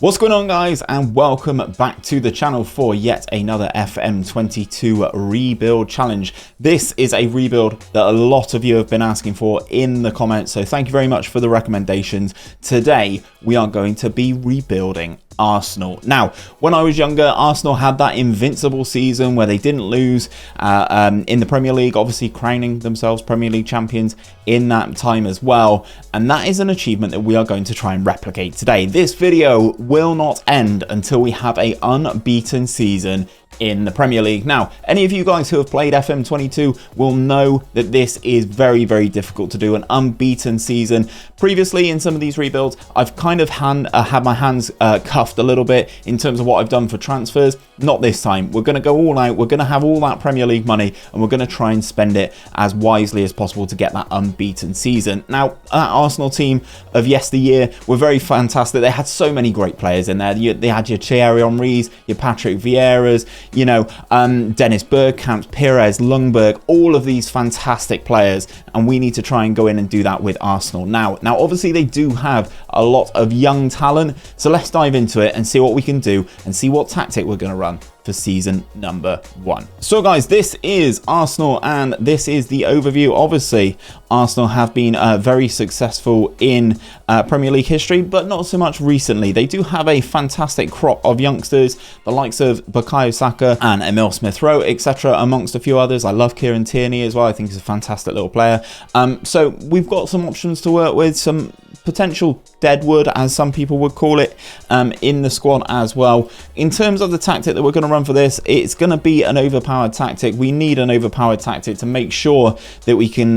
What's going on, guys, and welcome back to the channel for yet another FM22 rebuild challenge. This is a rebuild that a lot of you have been asking for in the comments, so thank you very much for the recommendations. Today we are going to be rebuilding Arsenal. Now, when I was younger, Arsenal had that invincible season where they didn't lose in the Premier League, obviously crowning themselves Premier League champions in that time as well. And that is an achievement that we are going to try and replicate today. This video will not end until we have an unbeaten season in the Premier League. Now, any of you guys who have played FM22 will know that this is very, very difficult to do, an unbeaten season. Previously in some of these rebuilds, I've kind of had my hands cuffed a little bit in terms of what I've done for transfers. Not this time. We're going to go all out. We're going to have all that Premier League money and we're going to try and spend it as wisely as possible to get that unbeaten season. Now, that Arsenal team of yesteryear were very fantastic. They had so many great players in there. They had your Thierry Henrys, your Patrick Vieira's, you know, Dennis Bergkamp, Pires, Ljungberg, all of these fantastic players, and we need to try and go in and do that with Arsenal now. Now, obviously, they do have a lot of young talent, so let's dive into it and see what we can do and see what tactic we're going to run for season number 1. So guys, this is Arsenal and this is the overview. Obviously, Arsenal have been very successful in Premier League history, but not so much recently. They do have a fantastic crop of youngsters, the likes of 𝘼𝙗𝙤𝙪 𝙈𝙚 and 𝘼𝙗𝙗𝙪, etc. amongst a few others. I love 𝘼𝙗𝙤𝙪 Tierney as well. I think he's a fantastic little player. So we've got some options to work with, some potential deadwood, as some people would call it, in the squad as well. In terms of the tactic that we're going to run for this, it's going to be an overpowered tactic. We need an overpowered tactic to make sure that we can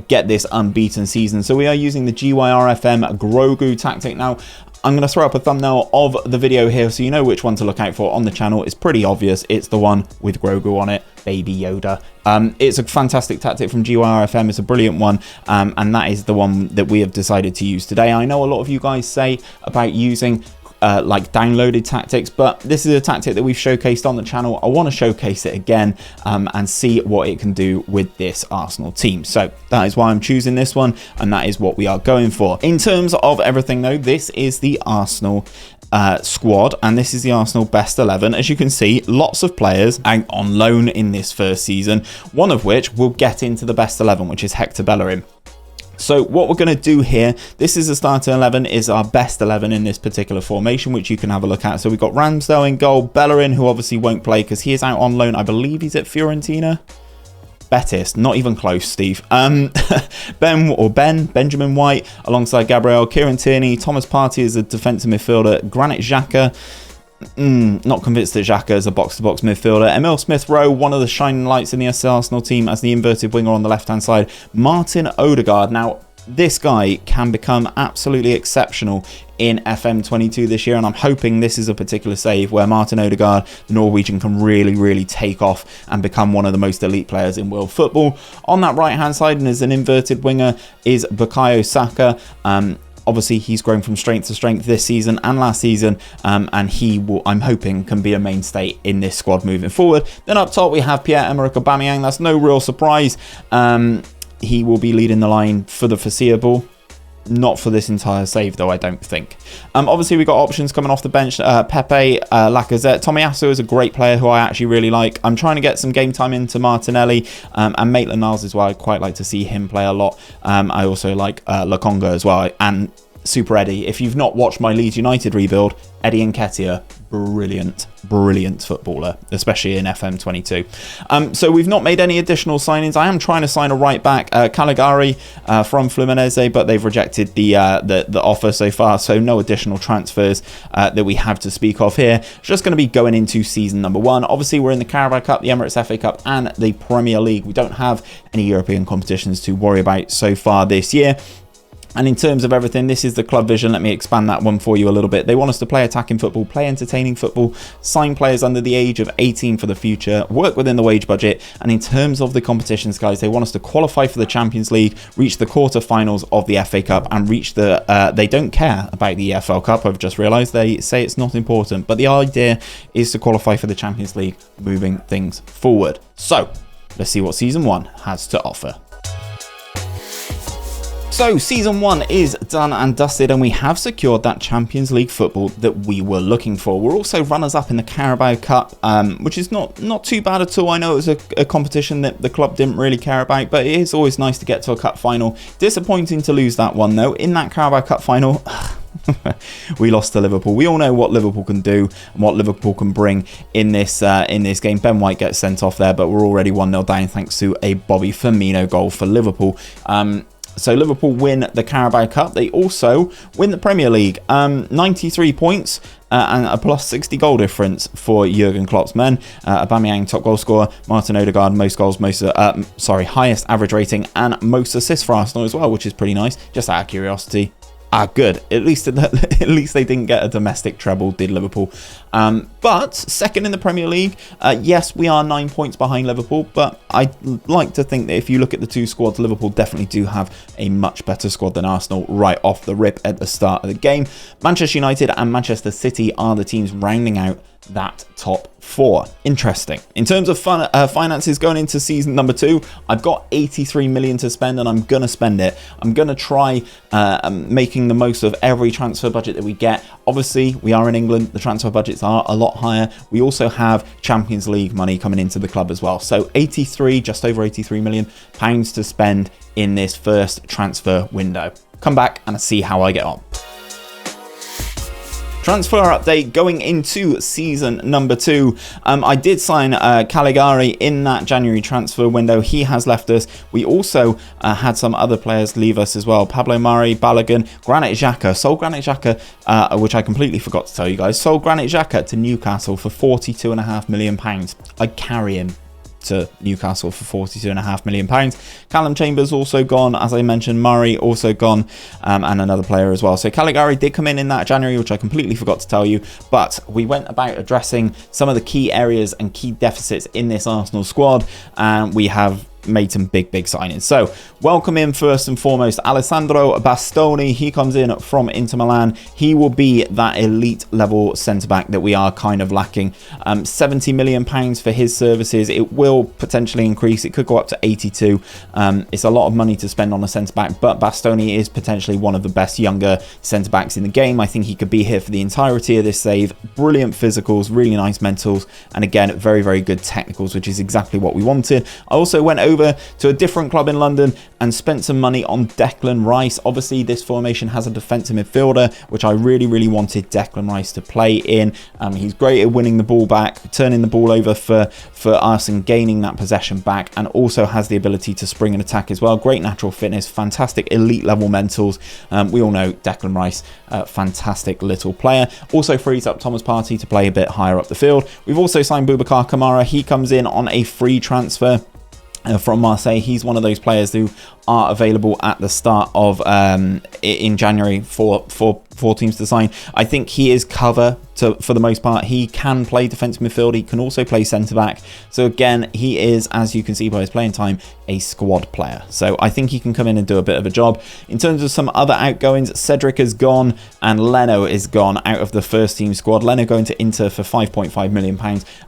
get this unbeaten season. So we are using the GYRFM Grogu tactic. Now, I'm going to throw up a thumbnail of the video here so you know which one to look out for on the channel. It's pretty obvious. It's the one with Grogu on it, Baby Yoda. It's a fantastic tactic from GYRFM. It's a brilliant one, and that is the one that we have decided to use today. I know a lot of you guys say about using like downloaded tactics, but this is a tactic that we've showcased on the channel. I want to showcase it again and see what it can do with this Arsenal team. So that is why I'm choosing this one, and that is what we are going for. In terms of everything though, this is the Arsenal squad, and this is the Arsenal best 11. As you can see, lots of players out on loan in this first season, one of which will get into the best 11, which is Hector Bellerin. So what we're going to do here, this is the starting 11, is our best 11 in this particular formation, which you can have a look at. So we've got Ramsdale in goal, Bellerin, who obviously won't play because he is out on loan. I believe he's at Fiorentina. Betis, not even close, Steve. Benjamin White alongside Gabriel, Kieran Tierney, Thomas Partey as a defensive midfielder, Granit Xhaka. Not convinced that Xhaka is a box-to-box midfielder. 𝘼𝙗𝙗𝙪, one of the shining lights in the Arsenal team as the inverted winger on the left-hand side. Martin Odegaard. Now, this guy can become absolutely exceptional in FM22 this year, and I'm hoping this is a particular save where Martin Odegaard, the Norwegian, can really, really take off and become one of the most elite players in world football. On that right-hand side, and as an inverted winger, is 𝘼𝙗𝙗𝙪. Obviously, he's grown from strength to strength this season and last season, and he will, I'm hoping, can be a mainstay in this squad moving forward. Then up top, we have Pierre-Emerick Aubameyang. That's no real surprise. He will be leading the line for the foreseeable. Not for this entire save, though, I don't think. Obviously, we've got options coming off the bench. Pepe, Lacazette. Tomiyasu is a great player who I actually really like. I'm trying to get some game time into Martinelli and Maitland-Niles as well. I'd quite like to see him play a lot. I also like Lokonga as well. And Super Eddie. If you've not watched my Leeds United rebuild, Eddie Nketiah, brilliant footballer, especially in FM22. So we've not made any additional signings. I am trying to sign a right back, Caligari from Fluminense, but they've rejected the offer so far, so no additional transfers that we have to speak of here. It's just going to be going into season number 1. Obviously, we're in the Carabao Cup, the Emirates FA Cup, and the Premier League. We don't have any European competitions to worry about so far this year. And in terms of everything, this is the club vision. Let me expand that one for you a little bit. They want us to play attacking football, play entertaining football, sign players under the age of 18 for the future, work within the wage budget. And in terms of the competitions, guys, they want us to qualify for the Champions League, reach the quarterfinals of the FA Cup, and reach the... they don't care about the EFL Cup. I've just realised they say it's not important. But the idea is to qualify for the Champions League, moving things forward. So, let's see what Season 1 has to offer. So season 1 is done and dusted, and we have secured that Champions League football that we were looking for. We're also runners-up in the Carabao Cup, which is not too bad at all. I know it was a competition that the club didn't really care about, but it is always nice to get to a cup final. Disappointing to lose that one though. In that Carabao Cup final, we lost to Liverpool. We all know what Liverpool can do and what Liverpool can bring in this game. Ben White gets sent off there, but we're already 1-0 down thanks to a Bobby Firmino goal for Liverpool. So Liverpool win the Carabao Cup. They also win the Premier League. 93 points and a plus 60 goal difference for Jurgen Klopp's men. Aubameyang top goal scorer. Martin Odegaard most goals, highest average rating and most assists for Arsenal as well, which is pretty nice. Just out of curiosity. Good. At least they didn't get a domestic treble, did Liverpool. But second in the Premier League. Yes, we are 9 points behind Liverpool, but I'd like to think that if you look at the two squads, Liverpool definitely do have a much better squad than Arsenal right off the rip at the start of the game. Manchester United and Manchester City are the teams rounding out that top 4. Interesting. In terms of finances going into season number 2, I've got 83 million to spend, and I'm gonna spend it. I'm gonna try making the most of every transfer budget that we get. Obviously, we are in England. The transfer budgets are a lot higher. We also have Champions League money coming into the club as well. So just over 83 million pounds to spend in this first transfer window. Come back and see how I get on. Transfer update going into season number 2. I did sign 𝘼𝙗𝙤𝙪 in that January transfer window. He has left us. We also had some other players leave us as well. Pablo Mari, Balogun, Granit Xhaka. Sold Granit Xhaka, which I completely forgot to tell you guys. Sold Granit Xhaka to Newcastle for £42.5 million. I'd carry him to Newcastle for £42.5 million. Callum Chambers also gone, as I mentioned. Murray also gone, and another player as well. So 𝘼𝙗𝙪 did come in that January, which I completely forgot to tell you, but we went about addressing some of the key areas and key deficits in this Arsenal squad, and we have made some big signings. So welcome in first and foremost Alessandro Bastoni. He comes in from Inter Milan. He will be that elite level centre back that we are kind of lacking. £70 million for his services. It will potentially increase. It could go up to 82. It's a lot of money to spend on a centre back, but Bastoni is potentially one of the best younger centre backs in the game. I think he could be here for the entirety of this save. Brilliant physicals, really nice mentals, and again very good technicals, which is exactly what we wanted. I also went over to a different club in London and spent some money on Declan Rice. Obviously this formation has a defensive midfielder, which I really wanted Declan Rice to play in. He's great at winning the ball back, turning the ball over for us and gaining that possession back, and also has the ability to spring an attack as well. Great natural fitness, fantastic elite level mentals. We all know Declan Rice, fantastic little player. Also frees up Thomas Partey to play a bit higher up the field. We've also signed Boubacar Kamara. He comes in on a free transfer from Marseille. He's one of those players who are available at the start of in January for teams to sign. I think he is cover for the most part. He can play defensive midfield. He can also play centre back. So again, he is, as you can see by his playing time, a squad player. So I think he can come in and do a bit of a job. In terms of some other outgoings, Cedric is gone and Leno is gone out of the first team squad. Leno going to Inter for £5.5 million.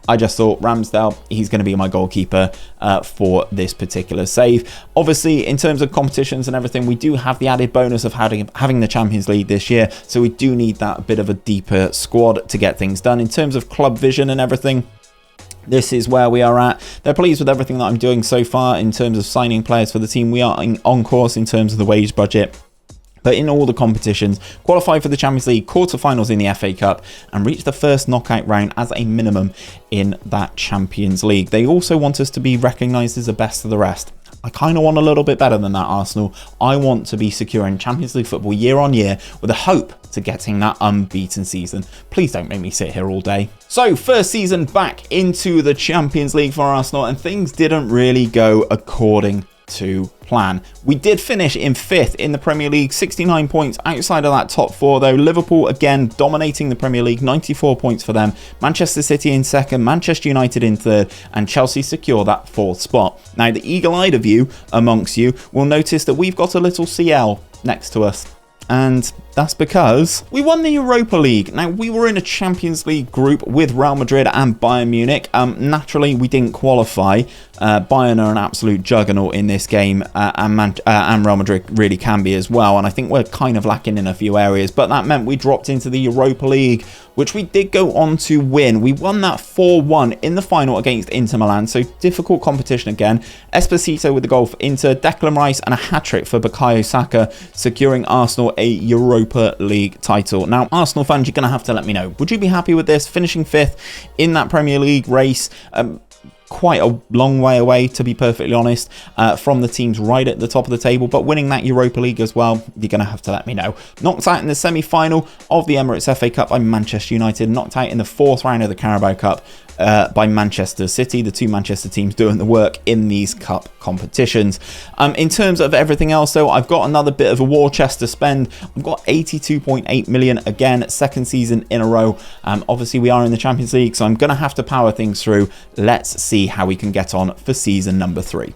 I just thought Ramsdale, he's going to be my goalkeeper for this particular save. Obviously, in terms of competitions and everything, we do have the added bonus of having the Champions League this year, so we do need that bit of a deeper squad to get things done. In terms of club vision and everything, this is where we are at. They're pleased with everything that I'm doing so far in terms of signing players for the team. We are on course in terms of the wage budget, but in all the competitions, qualify for the Champions League, quarterfinals in the FA Cup, and reach the first knockout round as a minimum in that Champions League. They also want us to be recognised as the best of the rest. I kind of want a little bit better than that, Arsenal. I want to be securing Champions League football year on year with a hope to getting that unbeaten season. Please don't make me sit here all day. So, first season back into the Champions League for Arsenal, and things didn't really go according to plan. We did finish in 5th in the Premier League, 69 points outside of that top 4 though. Liverpool again dominating the Premier League, 94 points for them. Manchester City in 2nd, Manchester United in 3rd, and Chelsea secure that 4th spot. Now the eagle-eyed of you amongst you will notice that we've got a little CL next to us, and That's because we won the Europa League. Now, we were in a Champions League group with Real Madrid and Bayern Munich. Naturally, we didn't qualify. Bayern are an absolute juggernaut in this game, and Real Madrid really can be as well. And I think we're kind of lacking in a few areas, but that meant we dropped into the Europa League, which we did go on to win. We won that 4-1 in the final against Inter Milan, so difficult competition again. Esposito with the goal for Inter, Declan Rice and a hat-trick for 𝘼𝙗𝙤𝙪 𝙈𝙚, securing Arsenal a Europa League title. Now, Arsenal fans, you're going to have to let me know. Would you be happy with this, finishing 5th in that Premier League race? Quite a long way away, to be perfectly honest, from the teams right at the top of the table, but winning that Europa League as well, you're going to have to let me know. Knocked out in the semi-final of the Emirates FA Cup by Manchester United, knocked out in the 4th round of the Carabao Cup by Manchester City, the two Manchester teams doing the work in these cup competitions. In terms of everything else though, I've got another bit of a war chest to spend. I've got 82.8 million again, second season in a row. Obviously we are in the Champions League, so I'm going to have to power things through. Let's see how we can get on for season number 3.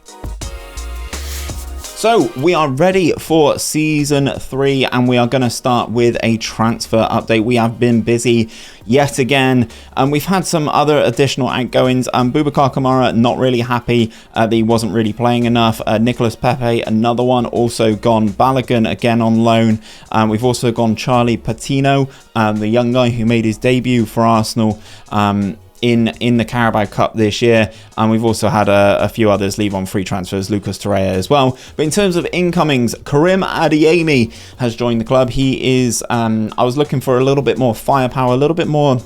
So we are ready for season 3, and we are going to start with a transfer update. We have been busy yet again, and we've had some other additional outgoings. 𝘼𝙗𝙤𝙪 𝙈𝙚, not really happy that he wasn't really playing enough. Nicolas Pepe, another one, also gone. Balogun again on loan. We've also gone Charlie Patino, the young guy who made his debut for Arsenal in the Carabao Cup this year, and we've also had a few others leave on free transfers, Lucas Torreira as well. But in terms of incomings, 𝘼𝙗𝙤𝙪 𝙈𝙚 has joined the club. He is I was looking for a little bit more firepower, a little bit more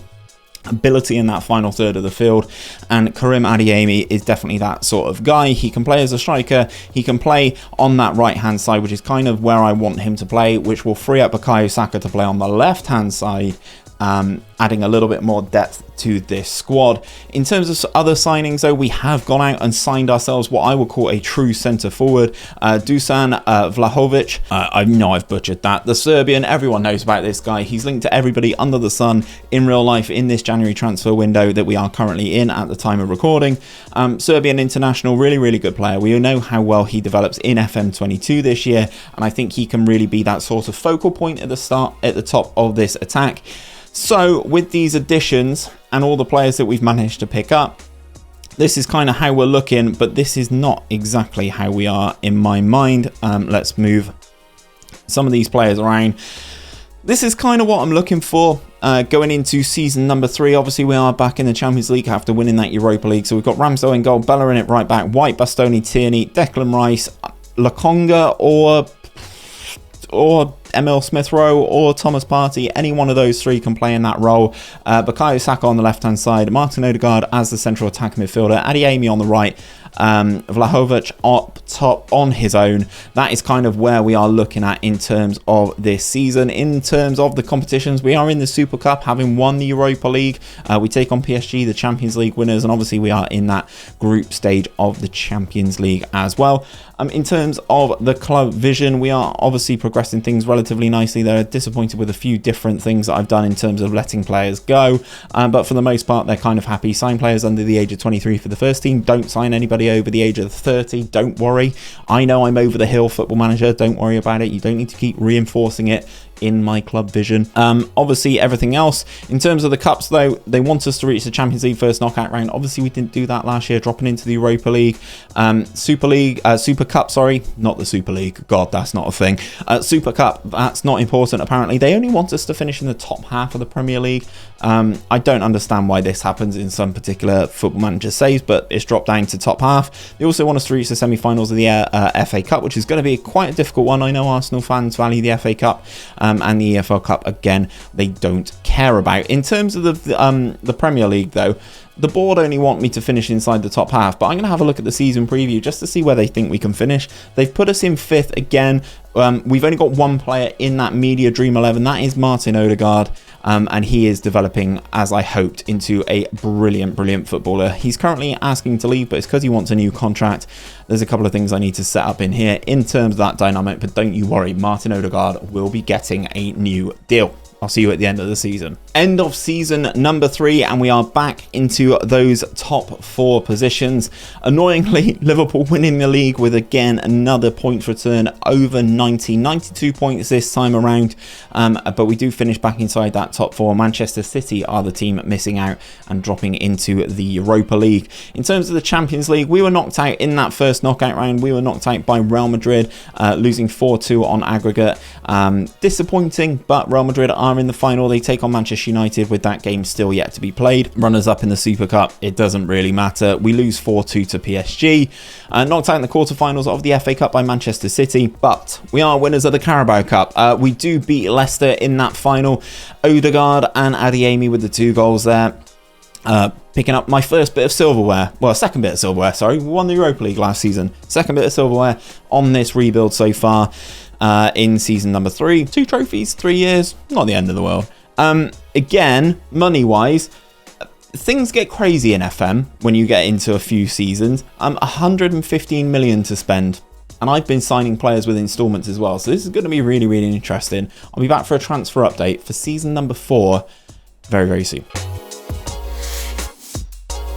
ability in that final third of the field, and 𝘼𝙗𝙪 𝙈𝙚 is definitely that sort of guy. He can play as a striker, he can play on that right hand side, which is kind of where I want him to play, which will free up 𝘼𝙗𝙤𝙀 𝙈𝙚 to play on the left hand side, adding a little bit more depth to this squad. In terms of other signings though, we have gone out and signed ourselves what I would call a true centre forward, Dusan Vlahovic. I know I've butchered that. The Serbian, everyone knows about this guy. He's linked to everybody under the sun in real life in this January transfer window that we are currently in at the time of recording. Serbian international, really good player. We know how well he develops in FM22 this year, and I think he can really be that sort of focal point at the start, at the top of this attack. So with these additions and all the players that we've managed to pick up, this is kind of how we're looking, but this is not exactly how we are in my mind. Let's move some of these players around. This is kind of what I'm looking for going into season number 3. Obviously, we are back in the Champions League after winning that Europa League. So we've got Ramsdale in goal, Bellerin at right back, White, Bastoni, Tierney, Declan Rice, Lokonga, or Emil Smith-Rowe or Thomas Partey. Any one of those three can play in that role. 𝘼𝙗𝙤𝙀 𝙈𝙚 on the left hand side, Martin Odegaard as the central attacking midfielder, 𝘈𝙈𝙚𝙀 on the right, Vlahovic up top on his own. That is kind of where we are looking at in terms of this season. In terms of the competitions, we are in the Super Cup, having won the Europa League. We take on PSG, the Champions League winners, and obviously we are in that group stage of the Champions League as well. In terms of the club vision, we are obviously progressing things relatively nicely. They're disappointed with a few different things that I've done in terms of letting players go, but for the most part they're kind of happy. Sign players under the age of 23 for the first team, don't sign anybody over the age of 30. Don't worry, I know I'm over the hill, Football Manager, don't worry about it. You don't need to keep reinforcing it in my club vision. Obviously everything else in terms of the cups though, they want us to reach the Champions League first knockout round. Obviously we didn't do that last year, dropping into the Europa League. Super Cup, sorry, not the Super League, god, that's not a thing. Super Cup, that's not important apparently. They only want us to finish in the top half of the Premier League. I don't understand why this happens in some particular Football Manager saves, but it's dropped down to top half. They also want us to reach the semi-finals of the FA Cup, which is going to be quite a difficult one. I know Arsenal fans value the FA Cup, and the EFL Cup, again, they don't care about. In terms of the Premier League though, the board only want me to finish inside the top half, but I'm going to have a look at the season preview just to see where they think we can finish. They've put us in 5th again. We've only got one player in that media dream 11, that is Martin Odegaard, and he is developing, as I hoped, into a brilliant footballer. He's currently asking to leave, but it's because he wants a new contract. There's a couple of things I need to set up in here in terms of that dynamic, but don't you worry, Martin Odegaard will be getting a new deal. I'll see you at the end of the season. End of season number 3, and we are back into those top 4 positions. Annoyingly, Liverpool winning the league with, again, another points return over 92 points this time around. But we do finish back inside that top 4. Manchester City are the team missing out and dropping into the Europa League. In terms of the Champions League, we were knocked out in that first knockout round. We were knocked out by Real Madrid, losing 4-2 on aggregate. Disappointing, but Real Madrid are in the final. They take on Manchester United with that game still yet to be played. Runners up in the Super Cup, it doesn't really matter. We lose 4-2 to PSG. Knocked out in the quarterfinals of the FA Cup by Manchester City, but we are winners of the Carabao Cup. We do beat Leicester in that final. 𝘼𝙗𝙗𝙪 and 𝘼𝙗𝙗𝙪 with the 2 goals there. Picking up my first bit of silverware, well, second bit of silverware, sorry. We won the Europa League last season. Second bit of silverware on this rebuild so far in season number 3. 2 trophies, 3 years, not the end of the world. Again, money-wise, things get crazy in FM when you get into a few seasons. 115 million to spend. And I've been signing players with installments as well. So this is going to be really, really interesting. I'll be back for a transfer update for season number 4 very, very soon.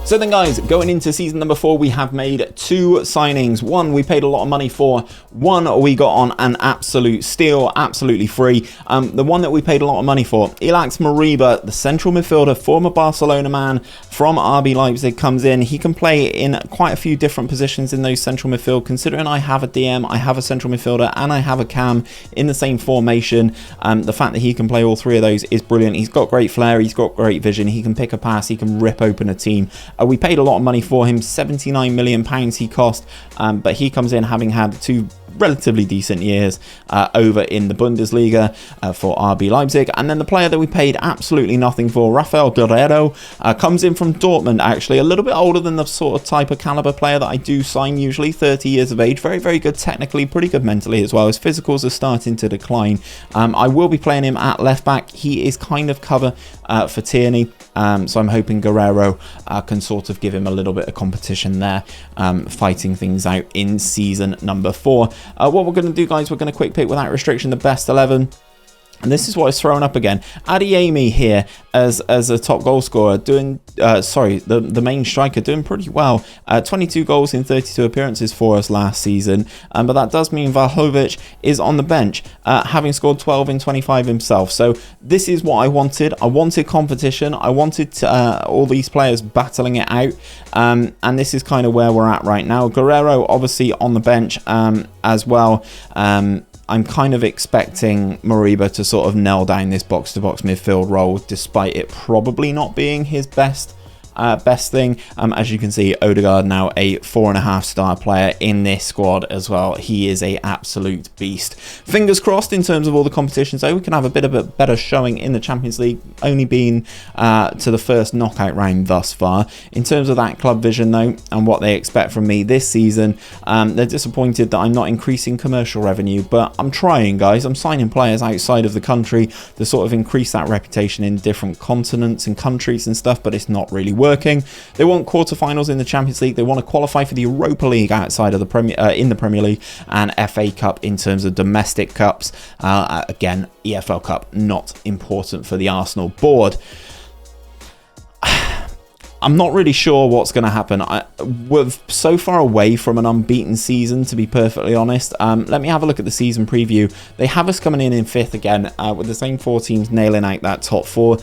So then, guys, going into season number 4, we have made 2 signings. One we paid a lot of money for. One we got on an absolute steal, absolutely free. The one that we paid a lot of money for, 𝘼𝙗𝙤𝙪 𝙈𝙚, the central midfielder, former Barcelona man from RB Leipzig, comes in. He can play in quite a few different positions in those central midfield. Considering I have a DM, I have a central midfielder, and I have a cam in the same formation, the fact that he can play all 3 of those is brilliant. He's got great flair, he's got great vision, he can pick a pass, he can rip open a team. We paid a lot of money for him, £79 million he cost, but he comes in having had 2 relatively decent years over in the Bundesliga for RB Leipzig. And then the player that we paid absolutely nothing for, Rafael Guerreiro, comes in from Dortmund, actually a little bit older than the sort of type of caliber player that I do sign usually, 30 years of age, very, very good technically, pretty good mentally as well. His physicals are starting to decline. I will be playing him at left back. He is kind of cover for Tierney, so I'm hoping Guerreiro can sort of give him a little bit of competition there, fighting things out in season number 4. What we're going to do, guys, we're going to quick pick without restriction the best 11. And this is what is thrown up again. 𝘼𝙗𝙗𝙪 here as a top goal scorer, doing the main striker, doing pretty well. 22 goals in 32 appearances for us last season. But that does mean 𝘼𝙗𝙗 is on the bench, having scored 12 in 25 himself. So this is what I wanted. I wanted competition. I wanted all these players battling it out. And this is kind of where we're at right now. Guerreiro obviously on the bench as well. I'm kind of expecting Moriba to sort of nail down this box-to-box midfield role, despite it probably not being his best thing. As you can see, 𝘼𝙗𝙗𝙪 now a 4.5-star player in this squad as well. He is a absolute beast. Fingers crossed in terms of all the competitions, though, we can have a bit of a better showing in the Champions League, only being to the first knockout round thus far. In terms of that club vision, though, and what they expect from me this season, they're disappointed that I'm not increasing commercial revenue, but I'm trying, guys. I'm signing players outside of the country to sort of increase that reputation in different continents and countries and stuff, but it's not really working. They want quarterfinals in the Champions League. They want to qualify for the Europa League outside of the in the Premier League, and FA Cup in terms of domestic cups. Again, EFL Cup not important for the Arsenal board. I'm not really sure what's going to happen. We're so far away from an unbeaten season, to be perfectly honest. Let me have a look at the season preview. They have us coming in 5th again, with the same 4 teams nailing out that top 4.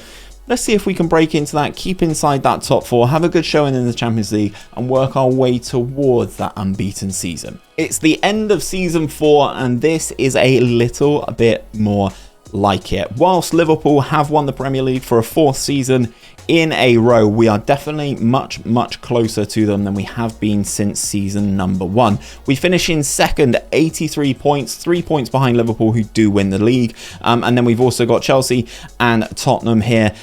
Let's see if we can break into that, keep inside that top 4, have a good showing in the Champions League, and work our way towards that unbeaten season. It's the end of season 4, and this is a little bit more like it. Whilst Liverpool have won the Premier League for a 4th season in a row, we are definitely much closer to them than we have been since season number 1. We finish in 2nd, 83 points, 3 points behind Liverpool, who do win the league, and then we've also got Chelsea and Tottenham here,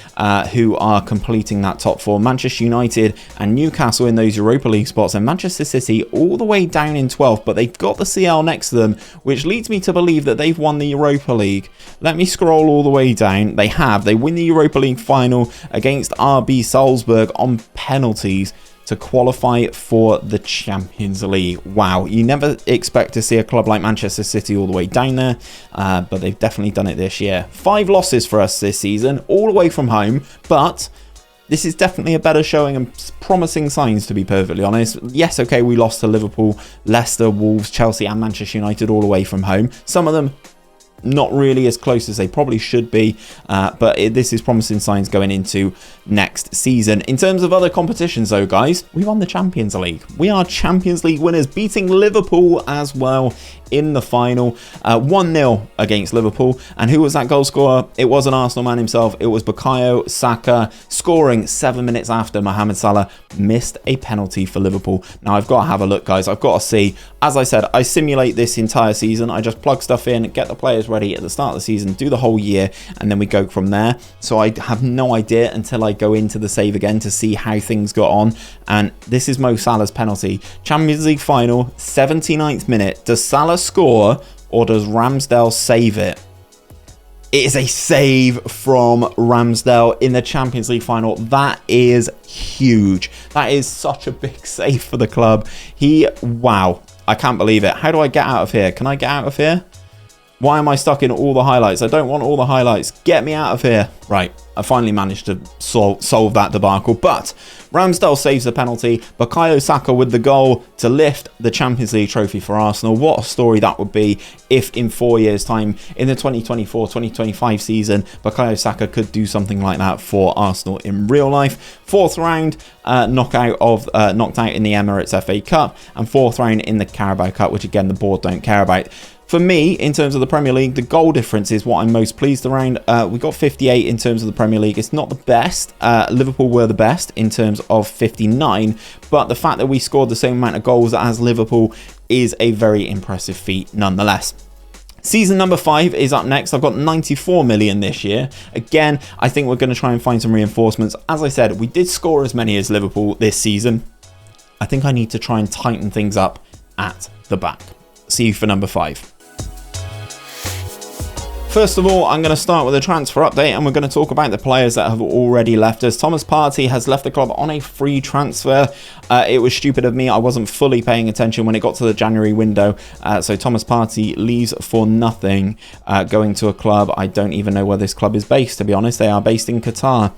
who are completing that top 4. Manchester United and Newcastle in those Europa League spots, and Manchester City all the way down in 12th, but they've got the CL next to them, which leads me to believe that they've won the Europa League. Let me scroll all the way down. They win the Europa League final against RB Salzburg on penalties to qualify for the Champions League. Wow, you never expect to see a club like Manchester City all the way down there, but they've definitely done it this year. 5 losses for us this season, all away from home, but this is definitely a better showing and promising signs, to be perfectly honest. Yes, okay, we lost to Liverpool, Leicester, Wolves, Chelsea and Manchester United all away from home. Some of them not really as close as they probably should be, but this is promising signs going into next season. In terms of other competitions though, guys, we won the Champions League. We are Champions League winners, beating Liverpool as well in the final, 1-0 against Liverpool. And who was that goal scorer? It was an Arsenal man himself. It was 𝘼𝙗𝙤𝙪 𝙈𝙚, scoring 7 minutes after Mohamed Salah missed a penalty for Liverpool. Now I've got to have a look, guys. I've got to see. As I said, I simulate this entire season. I just plug stuff in, get the players ready at the start of the season, do the whole year, and then we go from there. So I have no idea until I go into the save again to see how things got on. And this is Mo Salah's penalty. Champions League final, 79th minute. Does Salah score or does Ramsdale save it? It is a save from Ramsdale in the Champions League final. That is huge. That is such a big save for the club. Wow, I can't believe it. How do I get out of here? Can I get out of here? Why am I stuck in all the highlights? I don't want all the highlights. Get me out of here. Right, I finally managed to solve that debacle. But Ramsdale saves the penalty. 𝘼𝙗𝙤𝙪 𝙈𝙚 with the goal to lift the Champions League trophy for Arsenal. What a story that would be if in 4 years' time, in the 2024-2025 season, 𝘼𝙗𝙤𝙪 𝙈𝙚 could do something like that for Arsenal in real life. 4th round, knocked out in the Emirates FA Cup, and 4th round in the Carabao Cup, which again the board don't care about. For me, in terms of the Premier League, the goal difference is what I'm most pleased around. We got 58 in terms of the Premier League. It's not the best. Liverpool were the best in terms of 59, but the fact that we scored the same amount of goals as Liverpool is a very impressive feat nonetheless. Season number 5 is up next. I've got 94 million this year. Again, I think we're going to try and find some reinforcements. As I said, we did score as many as Liverpool this season. I think I need to try and tighten things up at the back. See you for number 5. First of all, I'm going to start with a transfer update, and we're going to talk about the players that have already left us. Thomas Partey has left the club on a free transfer. It was stupid of me. I wasn't fully paying attention when it got to the January window. So Thomas Partey leaves for nothing, going to a club. I don't even know where this club is based, to be honest. They are based in Qatar.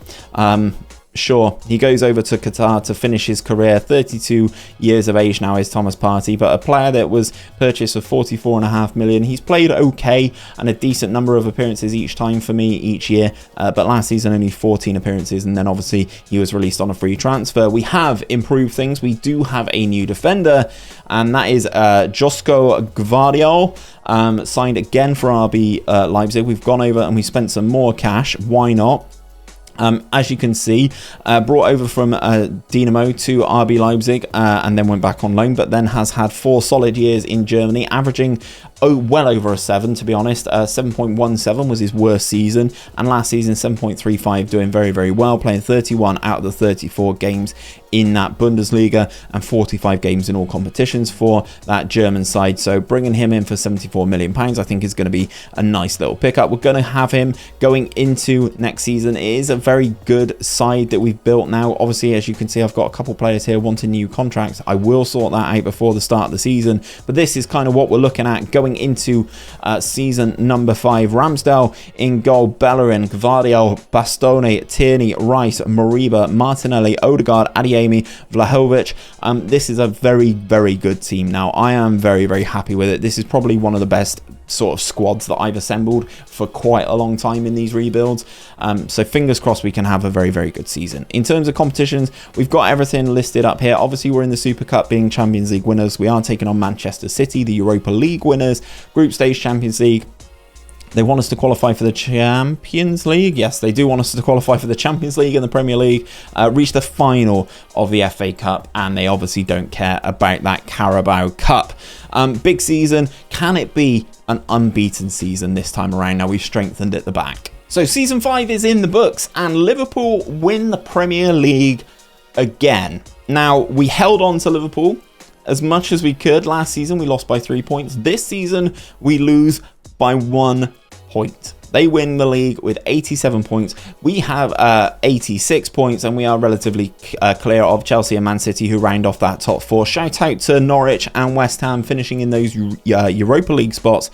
Sure, he goes over to Qatar to finish his career. 32 years of age now is Thomas Partey, but a player that was purchased for 44.5 million. He's played okay and a decent number of appearances each time for me each year, but last season only 14 appearances, and then obviously he was released on a free transfer. We have improved things. We do have a new defender, and that is Josko Gvardiol, signed again for RB Leipzig. We've gone over and we spent some more cash. Why not? As you can see, brought over from Dynamo to RB Leipzig and then went back on loan, but then has had 4 solid years in Germany, averaging well over a 7, to be honest. 7.17 was his worst season, and last season 7.35, doing very, very well, playing 31 out of the 34 games in that Bundesliga and 45 games in all competitions for that German side. So bringing him in for £74 million, I think is going to be a nice little pickup. We're going to have him going into next season. It is a very good side that we've built now. Obviously, as you can see, I've got a couple players here wanting new contracts. I will sort that out before the start of the season, but this is kind of what we're looking at going into season number 5. Ramsdale in goal, Bellerin, Gvardiol, Bastoni, Tierney, Rice, Moriba, Martinelli, Odegaard, Adeyemi, Vlahovic. This is a very, very good team now. I am very, very happy with it. This is probably one of the best sort of squads that I've assembled for quite a long time in these rebuilds. So fingers crossed we can have a very, very good season. In terms of competitions, we've got everything listed up here. Obviously, we're in the Super Cup, being Champions League winners. We are taking on Manchester City, the Europa League winners, Group Stage Champions League. They want us to qualify for the Champions League. Yes, they do want us to qualify for the Champions League and the Premier League, reach the final of the FA Cup, and they obviously don't care about that Carabao Cup. Big season. Can it be an unbeaten season this time around? Now we've strengthened at the back. So season 5 is in the books, and Liverpool win the Premier League again. Now, we held on to Liverpool as much as we could. Last season we lost by 3 points. This season we lose by 1 point. They win the league with 87 points. We have 86 points, and we are relatively clear of Chelsea and Man City, who round off that top 4. Shout out to Norwich and West Ham finishing in those Europa League spots,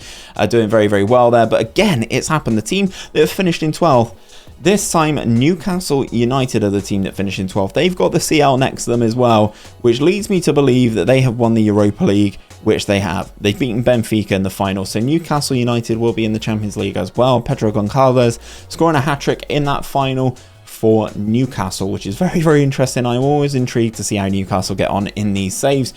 doing very, very well there. But again, it's happened. The team that have finished in 12th, this time Newcastle United are the team that finished in 12th. They've got the CL next to them as well, which leads me to believe that they have won the Europa League, which they have. They've beaten Benfica in the final, so Newcastle United will be in the Champions League as well. Pedro Goncalves scoring a hat-trick in that final for Newcastle, which is very, very interesting. I'm always intrigued to see how Newcastle get on in these saves.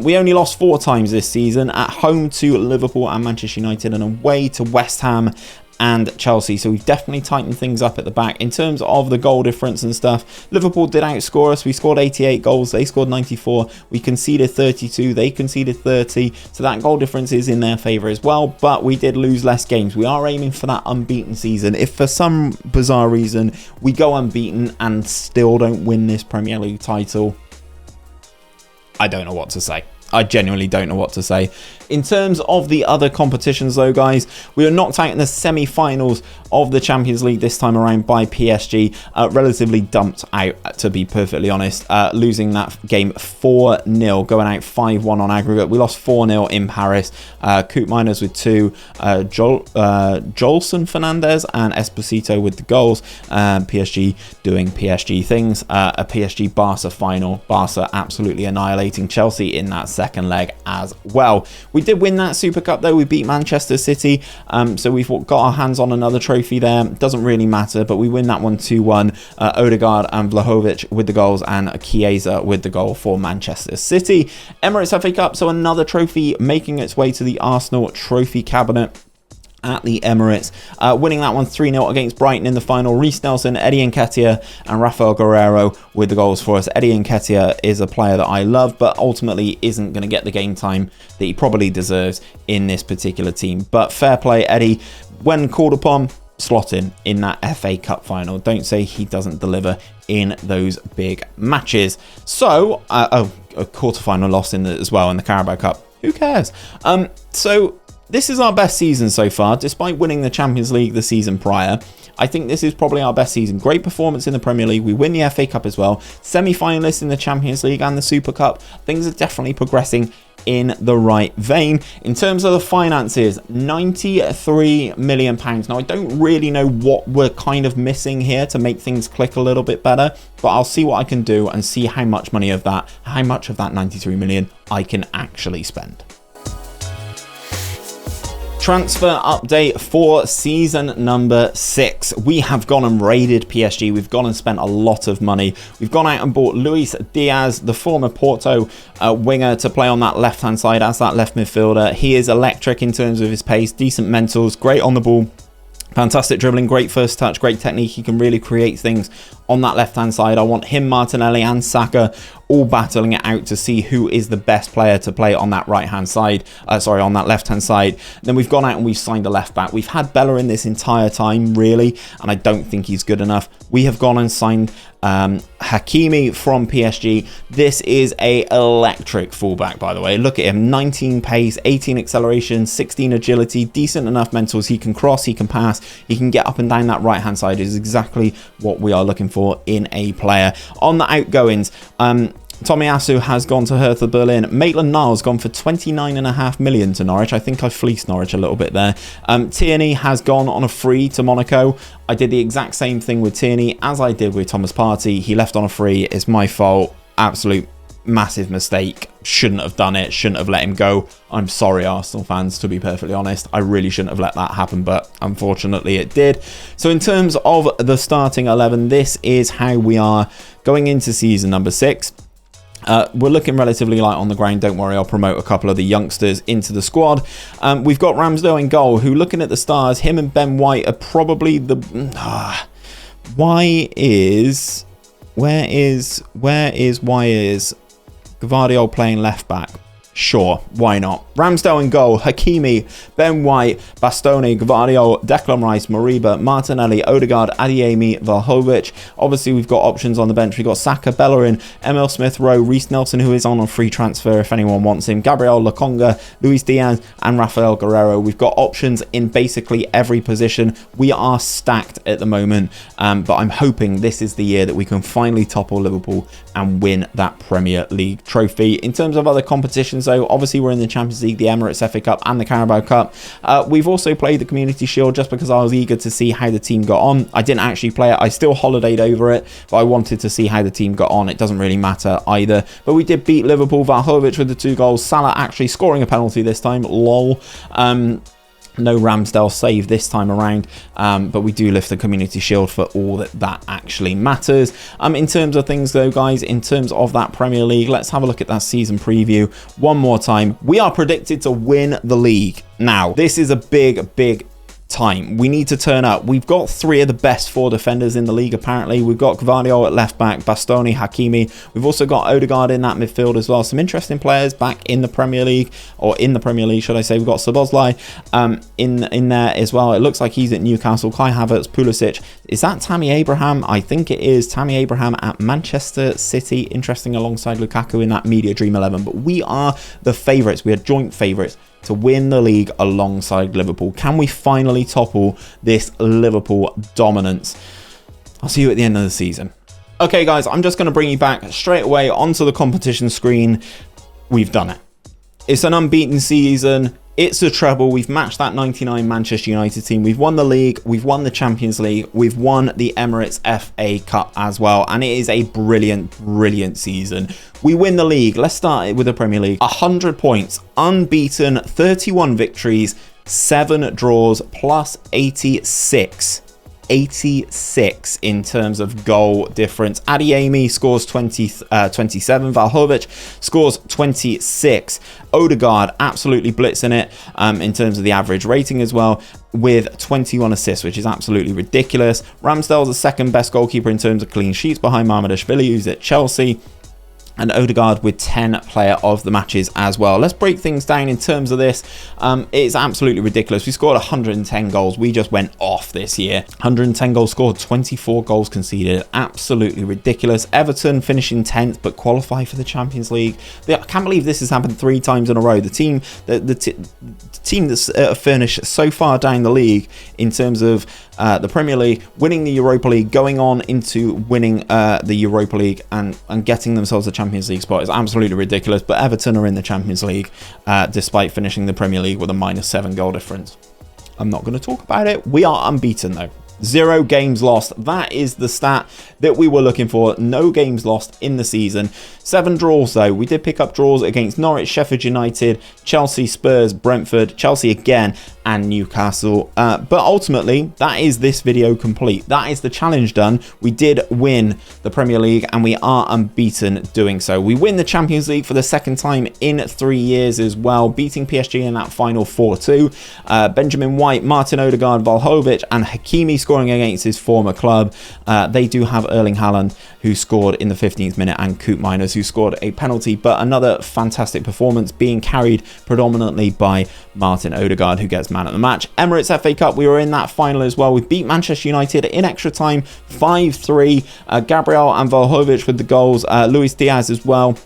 We only lost 4 times this season, at home to Liverpool and Manchester United, and away to West Ham and Chelsea. So we've definitely tightened things up at the back. In terms of the goal difference and stuff, Liverpool did outscore us. We scored 88 goals, they scored 94. We conceded 32, they conceded 30. So that goal difference is in their favour as well, but we did lose less games. We are aiming for that unbeaten season. If for some bizarre reason we go unbeaten and still don't win this Premier League title, I don't know what to say. I genuinely don't know what to say. In terms of the other competitions though, guys, we were knocked out in the semi-finals of the Champions League this time around by PSG. Relatively dumped out, to be perfectly honest. Losing that game 4-0, going out 5-1 on aggregate. We lost 4-0 in Paris. 𝘼𝙗𝙤𝙪 with 2, 𝘼𝙗𝙁 Fernandez and Esposito with the goals. PSG doing PSG things. A PSG Barca final. Barca absolutely annihilating Chelsea in that second leg as well. We did win that Super Cup though. We beat Manchester City, so we've got our hands on another trophy there. Doesn't really matter, but we win that one 2-1. Odegaard and 𝘼𝙗𝙁 with the goals, and Chiesa with the goal for Manchester City. Emirates FA Cup, so another trophy making its way to the Arsenal trophy cabinet at the Emirates, winning that one 3-0 against Brighton in the final. Reece Nelson, Eddie Nketiah and Rafael Guerreiro with the goals for us. Eddie Nketiah is a player that I love, but ultimately isn't going to get the game time that he probably deserves in this particular team. But fair play, Eddie, when called upon, slot in that FA Cup final. Don't say he doesn't deliver in those big matches. So, a quarter-final loss as well in the Carabao Cup. Who cares? So this is our best season so far, despite winning the Champions League the season prior. I think this is probably our best season. Great performance in the Premier League. We win the FA Cup as well. Semi-finalists in the Champions League and the Super Cup. Things are definitely progressing in the right vein. In terms of the finances, £93 million. Now, I don't really know what we're kind of missing here to make things click a little bit better, but I'll see what I can do and see how much of that 93 million I can actually spend. Transfer update for season number 6. We have gone and raided PSG. We've gone and spent a lot of money. We've gone out and bought Luis Diaz, the former Porto winger, to play on that left-hand side as that left midfielder. He is electric in terms of his pace, decent mentals, great on the ball. Fantastic dribbling, great first touch, great technique. He can really create things on that left-hand side. I want him, Martinelli and Saka all battling it out to see who is the best player to play on that right-hand side. On that left-hand side. Then we've gone out and we've signed a left-back. We've had Bella in this entire time, really, and I don't think he's good enough. We have gone and signed Hakimi from PSG. This is a electric fullback, by the way. Look at him, 19 pace, 18 acceleration, 16 agility, decent enough mentals. He can cross, he can pass, he can get up and down that right-hand side. Is exactly what we are looking for in a player. On the outgoings, 𝘼𝙗𝙁 has gone to Hertha Berlin. Maitland-Niles gone for 29.5 million to Norwich. I think I fleeced Norwich a little bit there. Tierney has gone on a free to Monaco. I did the exact same thing with Tierney as I did with Thomas Partey. He left on a free. It's my fault. Absolute massive mistake. Shouldn't have done it. Shouldn't have let him go. I'm sorry, Arsenal fans, to be perfectly honest. I really shouldn't have let that happen, but unfortunately it did. So in terms of the starting 11, this is how we are going into season number 6. We're looking relatively light on the ground. Don't worry, I'll promote a couple of the youngsters into the squad. We've got Ramsdale in goal, who, looking at the stars, him and Ben White are probably the... Where is Gvardiol playing left back? Sure, why not? Ramsdale in goal, 𝘼𝙗𝙤𝙪, Ben White, Bastoni, 𝘼𝙗𝙗𝙪, Declan Rice, Moriba, Martinelli, Odegaard, 𝘼𝙗𝙗𝙪, 𝘼𝙗𝙗. Obviously, we've got options on the bench. We've got Saka, Bellerin, Emil Smith-Rowe, Reece Nelson, who is on a free transfer if anyone wants him, Gabriel Lokonga, Luis Diaz, and Rafael Guerreiro. We've got options in basically every position. We are stacked at the moment, but I'm hoping this is the year that we can finally topple Liverpool and win that Premier League trophy. In terms of other competitions, though, obviously we're in the Champions League, the Emirates FA Cup, and the Carabao Cup. We've also played the Community Shield just because I was eager to see how the team got on. I didn't actually play it. I still holidayed over it, but I wanted to see how the team got on. It doesn't really matter either. But we did beat Liverpool. 𝘼𝙗𝙗 with the 2 goals. Salah actually scoring a penalty this time. Lol. No Ramsdale save this time around, but we do lift the Community Shield for all that actually matters. In terms of things though, guys, in terms of that Premier League, let's have a look at that season preview one more time. We are predicted to win the league. Now, this is a big time. We need to turn up. We've got 3 of the best 4 defenders in the league apparently. We've got Gvardiol at left back, Bastoni, 𝘼𝙗𝙗𝙪. We've also got Odegaard in that midfield as well. Some interesting players back in the Premier League, or in the Premier League should I say. We've got Szoboszlai in there as well. It looks like he's at Newcastle. Kai Havertz, Pulisic. Is that Tammy Abraham? I think it is Tammy Abraham at Manchester City. Interesting, alongside Lukaku in that Media Dream 11. But we are the favourites. We are joint favourites to win the league alongside Liverpool. Can we finally topple this Liverpool dominance? I'll see you at the end of the season. Okay, guys, I'm just going to bring you back straight away onto the competition screen. We've done it. It's an unbeaten season. It's a treble. We've matched that 99 Manchester United team. We've won the league. We've won the Champions League. We've won the Emirates FA Cup as well. And it is a brilliant season. We win the league. Let's start with the Premier League. 100 points, unbeaten, 31 victories, 7 draws, plus 86 in terms of goal difference. 𝘼𝙗𝙗𝙪 scores 27, 𝘼𝙗𝙗 scores 26, Odegaard absolutely blitzing it in terms of the average rating as well, with 21 assists, which is absolutely ridiculous. Ramsdale's the second best goalkeeper in terms of clean sheets behind Mamardashvili, who's at Chelsea, and Odegaard with 10 player of the matches as well. Let's break things down in terms of this. It's absolutely ridiculous. We scored 110 goals. We just went off this year. 110 goals scored, 24 goals conceded. Absolutely ridiculous. Everton finishing 10th but qualify for the Champions League. I can't believe this has happened 3 times in a row. The team that's finished so far down the league in terms of the Premier League, winning the Europa League, going on into winning the Europa League and getting themselves a Champions League spot is absolutely ridiculous. But Everton are in the Champions League despite finishing the Premier League with a -7 goal difference. I'm not going to talk about it. We are unbeaten though. 0 games lost. That is the stat that we were looking for. No games lost in the season. 7 draws though. We did pick up draws against Norwich, Sheffield United, Chelsea, Spurs, Brentford, Chelsea again, and Newcastle. But ultimately, that is this video complete. That is the challenge done. We did win the Premier League and we are unbeaten doing so. We win the Champions League for the 2nd time in 3 years as well, beating PSG in that final 4-2. Benjamin White, Martin Odegaard, 𝘼𝙗𝙗𝙪, and 𝘼𝙗𝙗𝙪 scoring against his former club. They do have 𝘼𝙗𝙗𝙪 Haaland, who scored in the 15th minute, and 𝘼𝙗𝙗𝙪, who scored a penalty. But another fantastic performance, being carried predominantly by Martin Odegaard, who gets man of the match. Emirates FA Cup, we were in that final as well. We beat Manchester United in extra time 5-3. Gabriel and 𝘼𝙗𝙗𝙪 with the goals. Luis Diaz as well.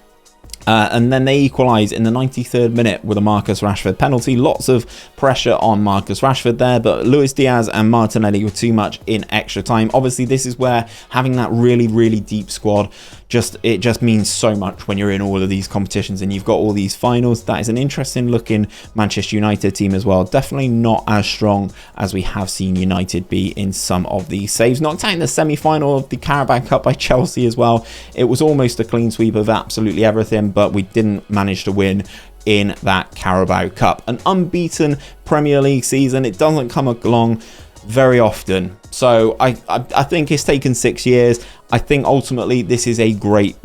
And then they equalise in the 93rd minute with a Marcus Rashford penalty. Lots of pressure on Marcus Rashford there, but Luis Diaz and Martinelli were too much in extra time. Obviously, this is where having that really deep squad just means so much when you're in all of these competitions and you've got all these finals. That is an interesting looking Manchester United team as well. Definitely not as strong as we have seen United be in some of these saves. Knocked out in the semi-final of the Carabao Cup by Chelsea as well. It was almost a clean sweep of absolutely everything, but we didn't manage to win in that Carabao Cup. An unbeaten Premier League season, it doesn't come along very often. So I think it's taken 6 years. I think ultimately this is a great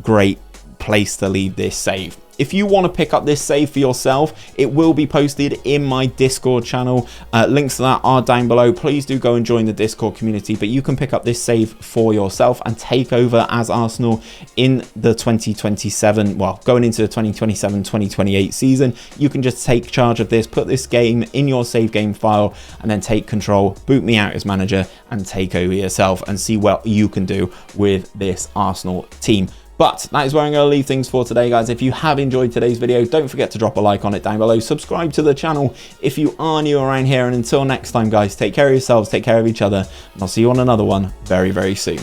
place to leave this save. if you want to pick up this save for yourself, it will be posted in my Discord channel. Links to that are down below. Please do go and join the Discord community, but you can pick up this save for yourself and take over as Arsenal in the 2027, well, going into the 2027-2028 season. You can just take charge of this, put this game in your save game file, and then take control, boot me out as manager, and take over yourself and see what you can do with this Arsenal team. But that is where I'm going to leave things for today, guys. If you have enjoyed today's video, don't forget to drop a like on it down below. Subscribe to the channel if you are new around here. And until next time, guys, take care of yourselves, take care of each other, and I'll see you on another one very, very soon.